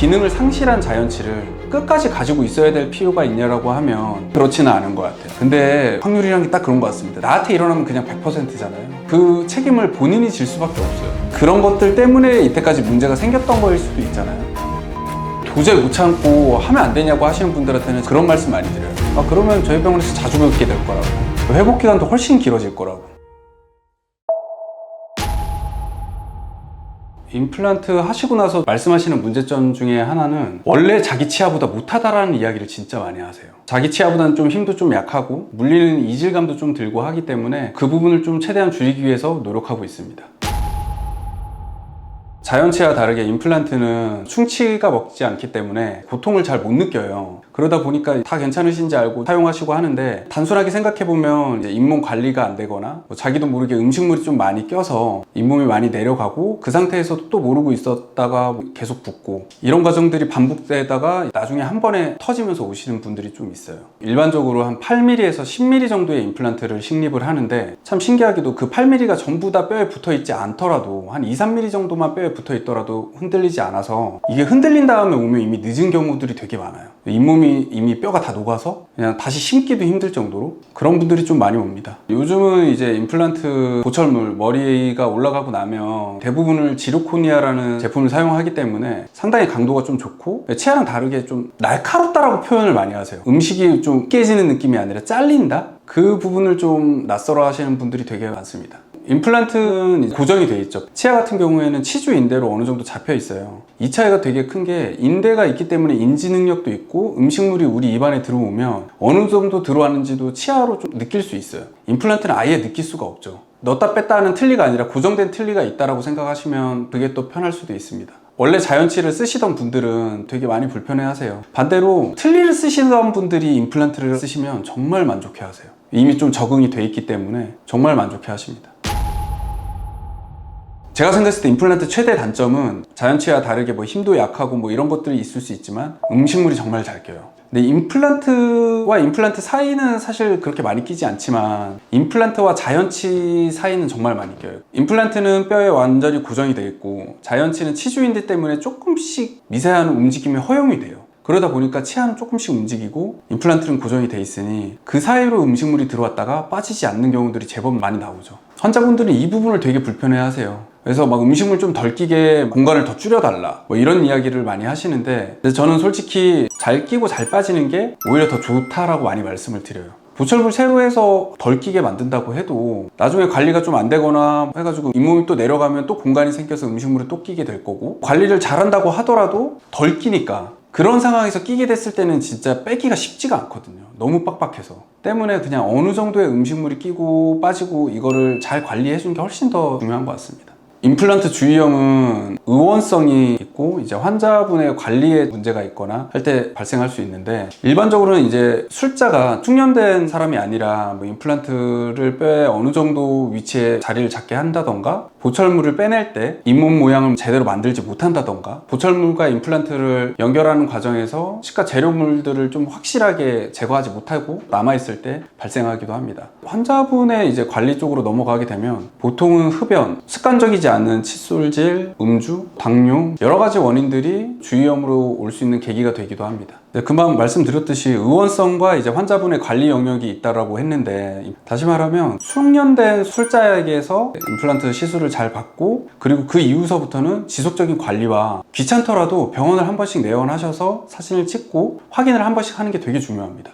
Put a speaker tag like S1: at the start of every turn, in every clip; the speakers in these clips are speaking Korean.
S1: 기능을 상실한 자연치를 끝까지 가지고 있어야 될 필요가 있냐라고 하면 그렇지는 않은 것 같아요. 근데 확률이란 게 딱 그런 것 같습니다. 나한테 일어나면 그냥 100%잖아요. 그 책임을 본인이 질 수밖에 없어요. 그런 것들 때문에 이때까지 문제가 생겼던 거일 수도 있잖아요. 도저히 못 참고 하면 안 되냐고 하시는 분들한테는 그런 말씀 많이 드려요. 그러면 저희 병원에서 자주 뵙게 될 거라고, 회복 기간도 훨씬 길어질 거라고. 임플란트 하시고 나서 말씀하시는 문제점 중에 하나는 원래 자기 치아보다 못하다라는 이야기를 진짜 많이 하세요. 자기 치아보다는 좀 힘도 좀 약하고 물리는 이질감도 좀 들고 하기 때문에 그 부분을 좀 최대한 줄이기 위해서 노력하고 있습니다. 자연치와 다르게 임플란트는 충치가 먹지 않기 때문에 고통을 잘 못 느껴요. 그러다 보니까 다 괜찮으신지 알고 사용하시고 하는데, 단순하게 생각해보면 이제 잇몸 관리가 안 되거나 자기도 모르게 음식물이 좀 많이 껴서 잇몸이 많이 내려가고 그 상태에서도 또 모르고 있었다가 계속 붓고, 이런 과정들이 반복되다가 나중에 한 번에 터지면서 오시는 분들이 좀 있어요. 일반적으로 한 8mm에서 10mm 정도의 임플란트를 식립을 하는데, 참 신기하게도 그 8mm가 전부 다 뼈에 붙어 있지 않더라도 한 2, 3mm 정도만 뼈에 붙어 있더라도 흔들리지 않아서, 이게 흔들린 다음에 오면 이미 늦은 경우들이 되게 많아요. 잇몸이 이미 뼈가 다 녹아서 그냥 다시 심기도 힘들 정도로 그런 분들이 좀 많이 옵니다. 요즘은 이제 임플란트 보철물, 머리가 올라가고 나면 대부분을 지르코니아라는 제품을 사용하기 때문에 상당히 강도가 좀 좋고, 치아랑 다르게 좀 날카롭다라고 표현을 많이 하세요. 음식이 좀 깨지는 느낌이 아니라 잘린다? 그 부분을 좀 낯설어 하시는 분들이 되게 많습니다. 임플란트는 고정이 돼 있죠. 치아 같은 경우에는 치주 인대로 어느 정도 잡혀 있어요. 이 차이가 되게 큰 게, 인대가 있기 때문에 인지 능력도 있고 음식물이 우리 입안에 들어오면 어느 정도 들어왔는지도 치아로 좀 느낄 수 있어요. 임플란트는 아예 느낄 수가 없죠. 넣었다 뺐다 하는 틀니가 아니라 고정된 틀니가 있다라고 생각하시면 그게 또 편할 수도 있습니다. 원래 자연치를 쓰시던 분들은 되게 많이 불편해 하세요. 반대로 틀니를 쓰시던 분들이 임플란트를 쓰시면 정말 만족해 하세요. 이미 좀 적응이 돼 있기 때문에 정말 만족해 하십니다. 제가 생각했을 때 임플란트 최대 단점은 자연치와 다르게 뭐 힘도 약하고 뭐 이런 것들이 있을 수 있지만 음식물이 정말 잘 껴요. 근데 임플란트와 임플란트 사이는 사실 그렇게 많이 끼지 않지만 임플란트와 자연치 사이는 정말 많이 껴요. 임플란트는 뼈에 완전히 고정이 되어 있고 자연치는 치주인대 때문에 조금씩 미세한 움직임이 허용이 돼요. 그러다 보니까 치아는 조금씩 움직이고 임플란트는 고정이 돼 있으니 그 사이로 음식물이 들어왔다가 빠지지 않는 경우들이 제법 많이 나오죠. 환자분들은 이 부분을 되게 불편해 하세요. 그래서 막 음식물 좀 덜 끼게 공간을 더 줄여달라 뭐 이런 이야기를 많이 하시는데, 저는 솔직히 잘 끼고 잘 빠지는 게 오히려 더 좋다라고 많이 말씀을 드려요. 보철물 새로 해서 덜 끼게 만든다고 해도 나중에 관리가 좀 안 되거나 해가지고 잇몸이 또 내려가면 또 공간이 생겨서 음식물이 또 끼게 될 거고, 관리를 잘한다고 하더라도 덜 끼니까 그런 상황에서 끼게 됐을 때는 진짜 빼기가 쉽지가 않거든요. 너무 빡빡해서. 때문에 그냥 어느 정도의 음식물이 끼고 빠지고 이거를 잘 관리해 주는 게 훨씬 더 중요한 것 같습니다. 임플란트 주의염은 의원성이 있고 이제 환자분의 관리에 문제가 있거나 할 때 발생할 수 있는데, 일반적으로는 이제 술자가 숙련된 사람이 아니라 뭐 임플란트를 뼈에 어느 정도 위치에 자리를 잡게 한다던가, 보철물을 빼낼 때 잇몸 모양을 제대로 만들지 못한다던가, 보철물과 임플란트를 연결하는 과정에서 치과 재료물들을 좀 확실하게 제거하지 못하고 남아있을 때 발생하기도 합니다. 환자분의 이제 관리 쪽으로 넘어가게 되면 보통은 흡연, 습관적이지 않은 칫솔질, 음주, 당뇨, 여러 가지 원인들이 주의염으로 올 수 있는 계기가 되기도 합니다. 금방 말씀드렸듯이 의원성과 이제 환자분의 관리 영역이 있다라고 했는데, 다시 말하면 숙련된 술자에게서 임플란트 시술을 잘 받고, 그리고 그 이후서부터는 지속적인 관리와 귀찮더라도 병원을 한 번씩 내원하셔서 사진을 찍고 확인을 한 번씩 하는 게 되게 중요합니다.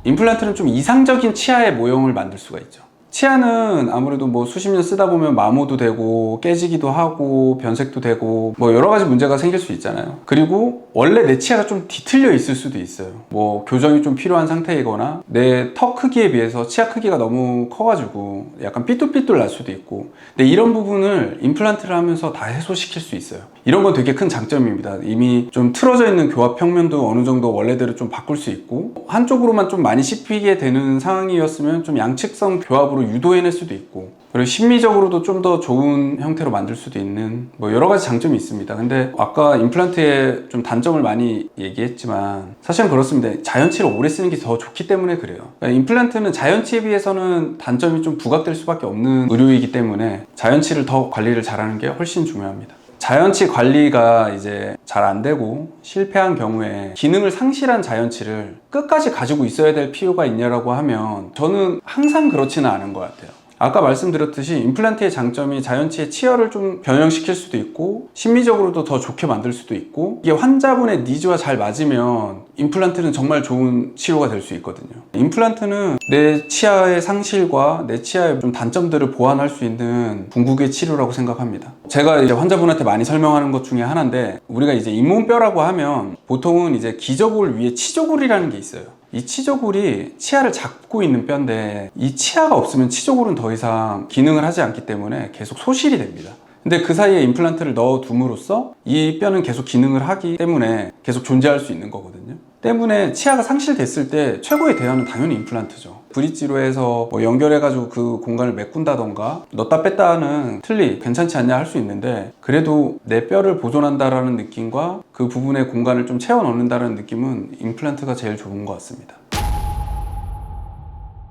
S1: 임플란트는 좀 이상적인 치아의 모형을 만들 수가 있죠. 치아는 아무래도 뭐 수십 년 쓰다 보면 마모도 되고 깨지기도 하고 변색도 되고 뭐 여러 가지 문제가 생길 수 있잖아요. 그리고 원래 내 치아가 좀 뒤틀려 있을 수도 있어요. 뭐 교정이 좀 필요한 상태이거나 내 턱 크기에 비해서 치아 크기가 너무 커가지고 약간 삐뚤삐뚤 날 수도 있고, 근데 이런 부분을 임플란트를 하면서 다 해소시킬 수 있어요. 이런 건 되게 큰 장점입니다. 이미 좀 틀어져 있는 교합 평면도 어느 정도 원래대로 좀 바꿀 수 있고, 한쪽으로만 좀 많이 씹히게 되는 상황이었으면 좀 양측성 교합으로 유도해낼 수도 있고, 그리고 심미적으로도 좀 더 좋은 형태로 만들 수도 있는 뭐 여러 가지 장점이 있습니다. 근데 아까 임플란트의 좀 단점을 많이 얘기했지만 사실은 그렇습니다. 자연치를 오래 쓰는 게 더 좋기 때문에 그래요. 그러니까 임플란트는 자연치에 비해서는 단점이 좀 부각될 수밖에 없는 의료이기 때문에 자연치를 더 관리를 잘하는 게 훨씬 중요합니다. 자연치 관리가 이제 잘 안 되고 실패한 경우에 기능을 상실한 자연치를 끝까지 가지고 있어야 될 필요가 있냐라고 하면 저는 항상 그렇지는 않은 것 같아요. 아까 말씀드렸듯이 임플란트의 장점이 자연치의 치열을 좀 변형시킬 수도 있고 심미적으로도 더 좋게 만들 수도 있고 이게 환자분의 니즈와 잘 맞으면 임플란트는 정말 좋은 치료가 될 수 있거든요. 임플란트는 내 치아의 상실과 내 치아의 좀 단점들을 보완할 수 있는 궁극의 치료라고 생각합니다. 제가 이제 환자분한테 많이 설명하는 것 중에 하나인데 우리가 이제 잇몸뼈라고 하면 보통은 이제 기저골 위에 치조골이라는 게 있어요. 이 치조골이 치아를 잡고 있는 뼈인데 이 치아가 없으면 치조골은 더 이상 기능을 하지 않기 때문에 계속 소실이 됩니다. 근데 그 사이에 임플란트를 넣어 둠으로써 이 뼈는 계속 기능을 하기 때문에 계속 존재할 수 있는 거거든요. 때문에 치아가 상실됐을 때 최고의 대안은 당연히 임플란트죠. 브릿지로 해서 뭐 연결해가지고 그 공간을 메꾼다던가 넣었다 뺐다 하는 틀니 괜찮지 않냐 할 수 있는데 그래도 내 뼈를 보존한다라는 느낌과 그 부분의 공간을 좀 채워 넣는다는 느낌은 임플란트가 제일 좋은 것 같습니다.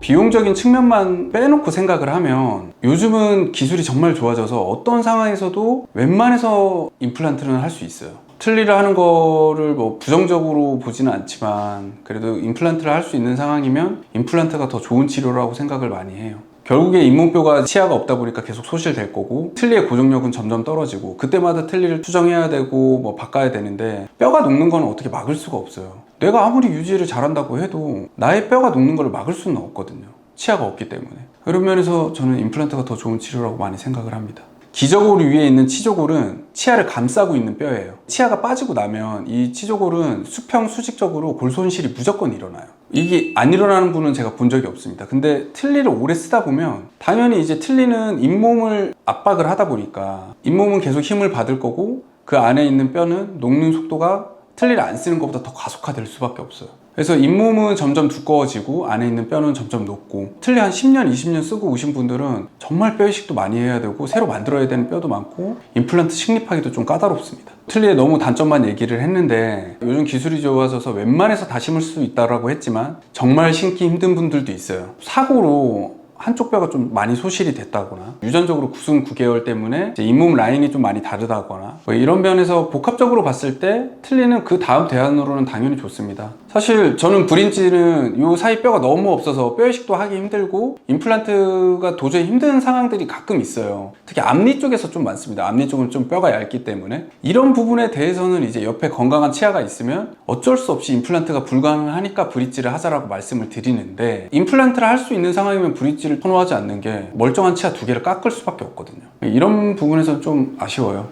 S1: 비용적인 측면만 빼놓고 생각을 하면 요즘은 기술이 정말 좋아져서 어떤 상황에서도 웬만해서 임플란트는 할 수 있어요. 틀니를 하는 거를 뭐 부정적으로 보지는 않지만 그래도 임플란트를 할 수 있는 상황이면 임플란트가 더 좋은 치료라고 생각을 많이 해요. 결국에 잇몸뼈가 치아가 없다 보니까 계속 소실될 거고 틀니의 고정력은 점점 떨어지고 그때마다 틀니를 수정해야 되고 뭐 바꿔야 되는데 뼈가 녹는 건 어떻게 막을 수가 없어요. 내가 아무리 유지를 잘한다고 해도 나의 뼈가 녹는 걸 막을 수는 없거든요. 치아가 없기 때문에. 그런 면에서 저는 임플란트가 더 좋은 치료라고 많이 생각을 합니다. 기저골 위에 있는 치조골은 치아를 감싸고 있는 뼈예요. 치아가 빠지고 나면 이 치조골은 수평 수직적으로 골 손실이 무조건 일어나요. 이게 안 일어나는 분은 제가 본 적이 없습니다. 근데 틀니를 오래 쓰다 보면 당연히 이제 틀니는 잇몸을 압박을 하다 보니까 잇몸은 계속 힘을 받을 거고 그 안에 있는 뼈는 녹는 속도가 틀니를 안 쓰는 것보다 더 가속화될 수밖에 없어요. 그래서 잇몸은 점점 두꺼워지고 안에 있는 뼈는 점점 녹고 틀니 한 10년, 20년 쓰고 오신 분들은 정말 뼈 이식도 많이 해야 되고 새로 만들어야 되는 뼈도 많고 임플란트 식립하기도 좀 까다롭습니다. 틀니의 너무 단점만 얘기를 했는데 요즘 기술이 좋아져서 웬만해서 다 심을 수 있다고 했지만 정말 심기 힘든 분들도 있어요. 사고로 한쪽 뼈가 좀 많이 소실이 됐다거나 유전적으로 9순 9개월 때문에 잇몸 라인이 좀 많이 다르다거나 뭐 이런 면에서 복합적으로 봤을 때 틀니는 그 다음 대안으로는 당연히 좋습니다. 사실 저는 브릿지는 요 사이 뼈가 너무 없어서 뼈 이식도 하기 힘들고 임플란트가 도저히 힘든 상황들이 가끔 있어요. 특히 앞니 쪽에서 좀 많습니다. 앞니 쪽은 좀 뼈가 얇기 때문에 이런 부분에 대해서는 이제 옆에 건강한 치아가 있으면 어쩔 수 없이 임플란트가 불가능하니까 브릿지를 하자라고 말씀을 드리는데 임플란트를 할 수 있는 상황이면 브릿지를 선호하지 않는 게 멀쩡한 치아 두 개를 깎을 수밖에 없거든요. 이런 부분에서 좀 아쉬워요.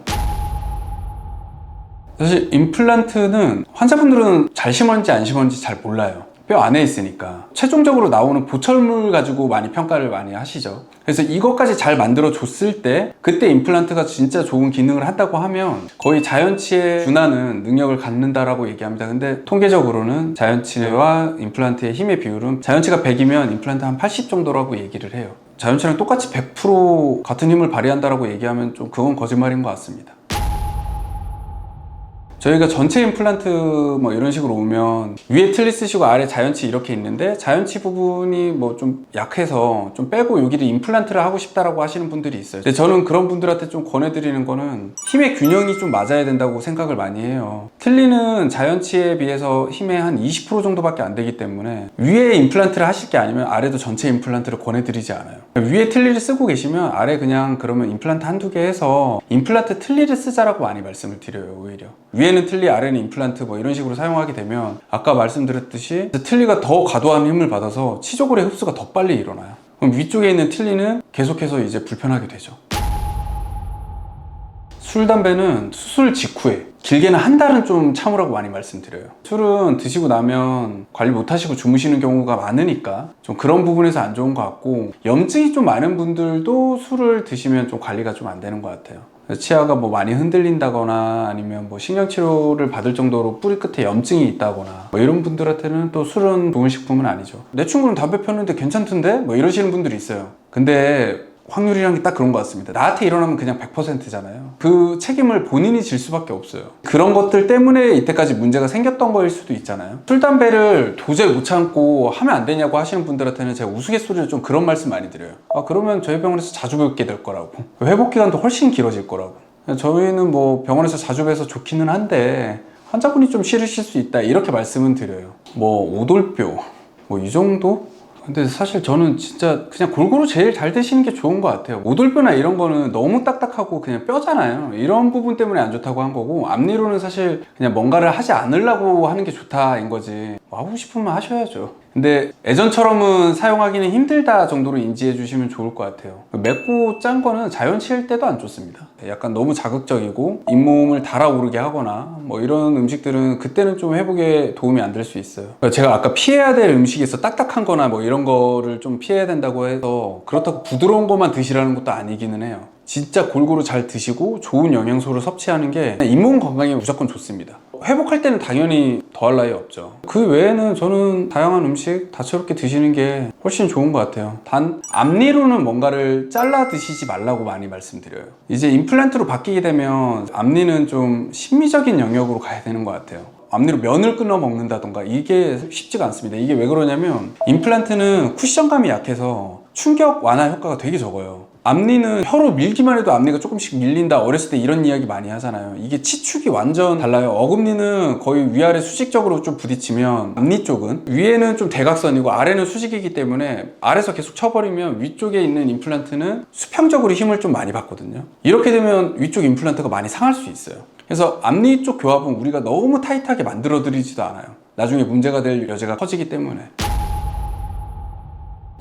S1: 사실 임플란트는 환자분들은 잘 심었는지 안 심었는지 잘 몰라요. 뼈 안에 있으니까 최종적으로 나오는 보철물 가지고 많이 평가를 많이 하시죠. 그래서 이것까지 잘 만들어 줬을 때 그때 임플란트가 진짜 좋은 기능을 한다고 하면 거의 자연치에 준하는 능력을 갖는다라고 얘기합니다. 근데 통계적으로는 자연치와 임플란트의 힘의 비율은 자연치가 100이면 임플란트 한 80 정도라고 얘기를 해요. 자연치랑 똑같이 100% 같은 힘을 발휘한다라고 얘기하면 좀 그건 거짓말인 것 같습니다. 저희가 전체 임플란트 뭐 이런 식으로 오면 위에 틀니 쓰시고 아래 자연치 이렇게 있는데 자연치 부분이 뭐 좀 약해서 좀 빼고 여기를 임플란트를 하고 싶다라고 하시는 분들이 있어요. 근데 저는 그런 분들한테 좀 권해드리는 거는 힘의 균형이 좀 맞아야 된다고 생각을 많이 해요. 틀니는 자연치에 비해서 힘의 한 20% 정도밖에 안 되기 때문에 위에 임플란트를 하실 게 아니면 아래도 전체 임플란트를 권해드리지 않아요. 위에 틀니를 쓰고 계시면 아래 그냥 그러면 임플란트 한두 개 해서 임플란트 틀니를 쓰자라고 많이 말씀을 드려요. 오히려 위에는 틀니 아래는 임플란트 뭐 이런 식으로 사용하게 되면 아까 말씀드렸듯이 틀니가 더 과도한 힘을 받아서 치조골의 흡수가 더 빨리 일어나요. 그럼 위쪽에 있는 틀니는 계속해서 이제 불편하게 되죠. 술, 담배는 수술 직후에 길게는 한 달은 좀 참으라고 많이 말씀드려요. 술은 드시고 나면 관리 못 하시고 주무시는 경우가 많으니까 좀 그런 부분에서 안 좋은 것 같고 염증이 좀 많은 분들도 술을 드시면 좀 관리가 좀 안 되는 것 같아요. 치아가 뭐 많이 흔들린다거나 아니면 뭐 신경치료를 받을 정도로 뿌리 끝에 염증이 있다거나 뭐 이런 분들한테는 또 술은 좋은 식품은 아니죠. 내 친구는 담배 폈는데 괜찮던데? 뭐 이러시는 분들이 있어요. 근데 확률이란 게 딱 그런 것 같습니다. 나한테 일어나면 그냥 100%잖아요. 그 책임을 본인이 질 수밖에 없어요. 그런 것들 때문에 이때까지 문제가 생겼던 거일 수도 있잖아요. 술, 담배를 도저히 못 참고 하면 안 되냐고 하시는 분들한테는 제가 우스갯소리로 좀 그런 말씀 많이 드려요. 아, 그러면 저희 병원에서 자주 뵙게 될 거라고. 회복 기간도 훨씬 길어질 거라고. 저희는 뭐 병원에서 자주 뵈서 좋기는 한데 환자분이 좀 싫으실 수 있다 이렇게 말씀은 드려요. 뭐 오돌뼈 뭐 이 정도? 근데 사실 저는 진짜 그냥 골고루 제일 잘 드시는 게 좋은 것 같아요. 오돌뼈나 이런 거는 너무 딱딱하고 그냥 뼈잖아요. 이런 부분 때문에 안 좋다고 한 거고, 앞니로는 사실 그냥 뭔가를 하지 않으려고 하는 게 좋다인 거지. 뭐 하고 싶으면 하셔야죠. 근데 예전처럼은 사용하기는 힘들다 정도로 인지해 주시면 좋을 것 같아요. 맵고 짠 거는 자연치일 때도 안 좋습니다. 약간 너무 자극적이고 잇몸을 달아오르게 하거나 뭐 이런 음식들은 그때는 좀 회복에 도움이 안 될 수 있어요. 제가 아까 피해야 될 음식이 있어, 딱딱한 거나 뭐 이런 거를 좀 피해야 된다고 해서 그렇다고 부드러운 것만 드시라는 것도 아니기는 해요. 진짜 골고루 잘 드시고 좋은 영양소를 섭취하는 게 잇몸 건강에 무조건 좋습니다. 회복할 때는 당연히 더할 나위 없죠. 그 외에는 저는 다양한 음식 다채롭게 드시는 게 훨씬 좋은 것 같아요. 단 앞니로는 뭔가를 잘라 드시지 말라고 많이 말씀드려요. 이제 임플란트로 바뀌게 되면 앞니는 좀 심미적인 영역으로 가야 되는 것 같아요. 앞니로 면을 끊어 먹는다던가 이게 쉽지가 않습니다. 이게 왜 그러냐면 임플란트는 쿠션감이 약해서 충격 완화 효과가 되게 적어요. 앞니는 혀로 밀기만 해도 앞니가 조금씩 밀린다, 어렸을 때 이런 이야기 많이 하잖아요. 이게 치축이 완전 달라요. 어금니는 거의 위아래 수직적으로 좀 부딪히면 앞니 쪽은 위에는 좀 대각선이고 아래는 수직이기 때문에 아래에서 계속 쳐버리면 위쪽에 있는 임플란트는 수평적으로 힘을 좀 많이 받거든요. 이렇게 되면 위쪽 임플란트가 많이 상할 수 있어요. 그래서 앞니 쪽 교합은 우리가 너무 타이트하게 만들어 드리지도 않아요. 나중에 문제가 될 여지가 커지기 때문에.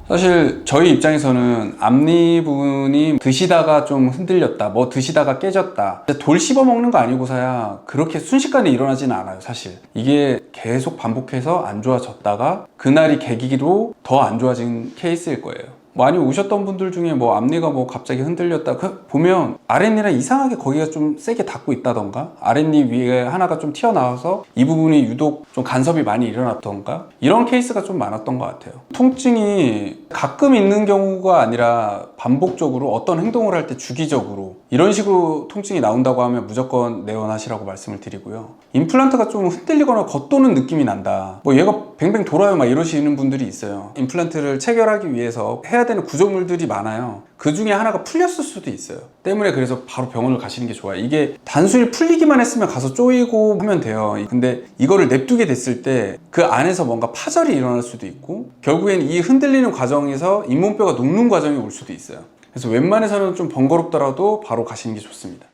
S1: 사실 저희 입장에서는 앞니 부분이 드시다가 좀 흔들렸다, 뭐 드시다가 깨졌다, 돌 씹어 먹는 거 아니고서야 그렇게 순식간에 일어나지는 않아요. 사실 이게 계속 반복해서 안 좋아졌다가 그날이 계기로 더 안 좋아진 케이스일 거예요. 많이 오셨던 분들 중에 뭐 앞니가 뭐 갑자기 흔들렸다 보면 아랫니랑 이상하게 거기가 좀 세게 닿고 있다던가, 아랫니 위에 하나가 좀 튀어나와서 이 부분이 유독 좀 간섭이 많이 일어났던가, 이런 케이스가 좀 많았던 것 같아요. 통증이 가끔 있는 경우가 아니라 반복적으로 어떤 행동을 할 때 주기적으로 이런 식으로 통증이 나온다고 하면 무조건 내원하시라고 말씀을 드리고요. 임플란트가 좀 흔들리거나 겉도는 느낌이 난다, 뭐 얘가 뱅뱅 돌아요 막 이러시는 분들이 있어요. 임플란트를 체결하기 위해서 해야 되는 구조물들이 많아요. 그 중에 하나가 풀렸을 수도 있어요. 때문에 그래서 바로 병원을 가시는 게 좋아요. 이게 단순히 풀리기만 했으면 가서 쪼이고 하면 돼요. 근데 이거를 냅두게 됐을 때 그 안에서 뭔가 파절이 일어날 수도 있고, 결국엔 이 흔들리는 과정에서 잇몸뼈가 녹는 과정이 올 수도 있어요. 그래서 웬만해서는 좀 번거롭더라도 바로 가시는 게 좋습니다.